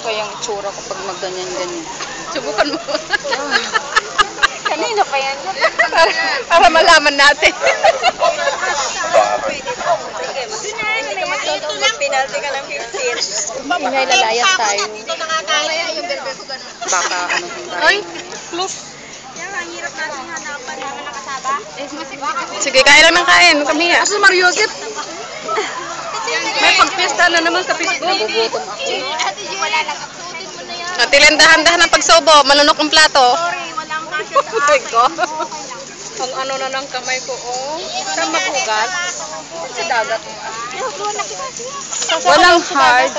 kayang itsura ko pag magganyan-ganyan. Subukan mo. Kanina pa yan. para malaman natin. Ito lang. Penalty ka ng 15. Ingay lalayas tayo. Dito nakakaya yung bebe ko ganun. Baka ano. Ay, close. Yan, ang hirap natin hanapan. Tama nakasaba. Sige, kain lang ng kain. Kami ya. Asa Mario Kit? May pagpista na naman sa Facebook. Nagugutom ako. Wala lang. Suotin mo na yan. Natilan dahan-dahan ng pagsobo. Malunok ang plato. Sorry, walang kasya sa akin. ko. Ang ano na ng kamay ko, oh. Saan maghugas? Sa dagat. Walang hard.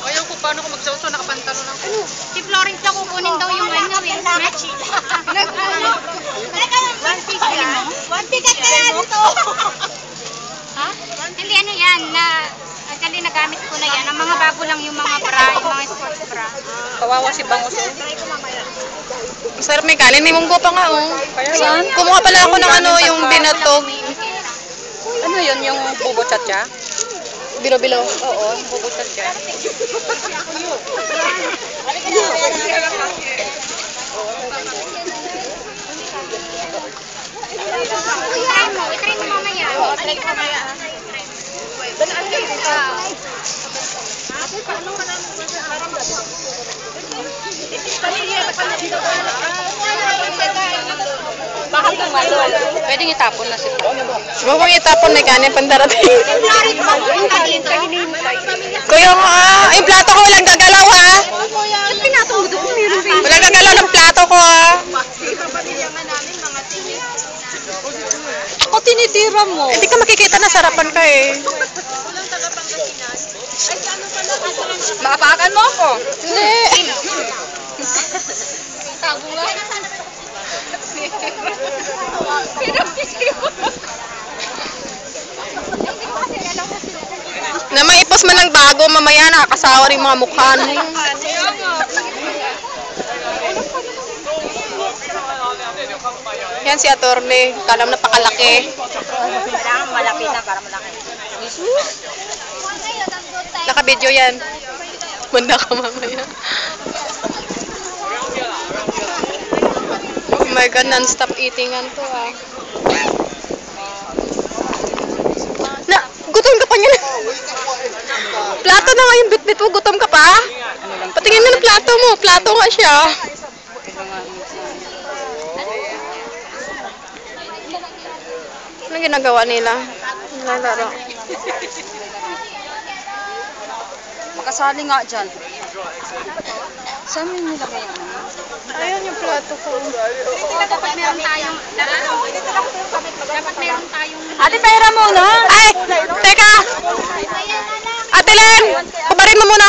Ayaw ko paano ko magsaw-saw, nakapantalon ako. Si Florence na kukunin daw yung ano eh. Match. One ticket ka yan ito. Ha? Hindi ano yan, actually nagamit ko na yan. Ang mga bago lang yung mga bra, yung mga sports bra. Kawawa si Bangus. Masarap may kanin. May munggo pa nga, oh. Saan? Kumuha pala ako ng ano, yung binatog. Ano yun, yung bubo chatcha? Bilo-bilo. Oo, bubo chatcha. Itry mo mamaya. Pwedeng itapon na sila. Huwag mong itapon may kanin pandarating. Kuya nga, yung plato ko walang gagalaw ha. Walang gagalaw ng plato ko ha. Ako tinitira mo. Hindi ka makikita na sarapan ka eh. Maapakan mo ako. Hindi. Tago nga. Na maipos man ng bago, mamaya nakakasawa rin mga mukha. Yan si Attorney. Kalam napakalaki. Kailangan malapit na para malaki. Naka-video yan. Banda ka mamaya. Oh my God, non-stop eatingan to ah. Na, gutom ka pa niya. Plato na nga yung bit-bit mo, gutom ka pa? Patingin mo ng plato mo, plato nga siya. Ano ginagawa nila? Nilalaro. Makasali nga dyan. Saan mo nilagay yung ano? Ayun yung plato ko. Dapat meron tayong, dapat meron tayong, Ate, pera muna. Ay, teka. Ate Len, kubarin mo muna.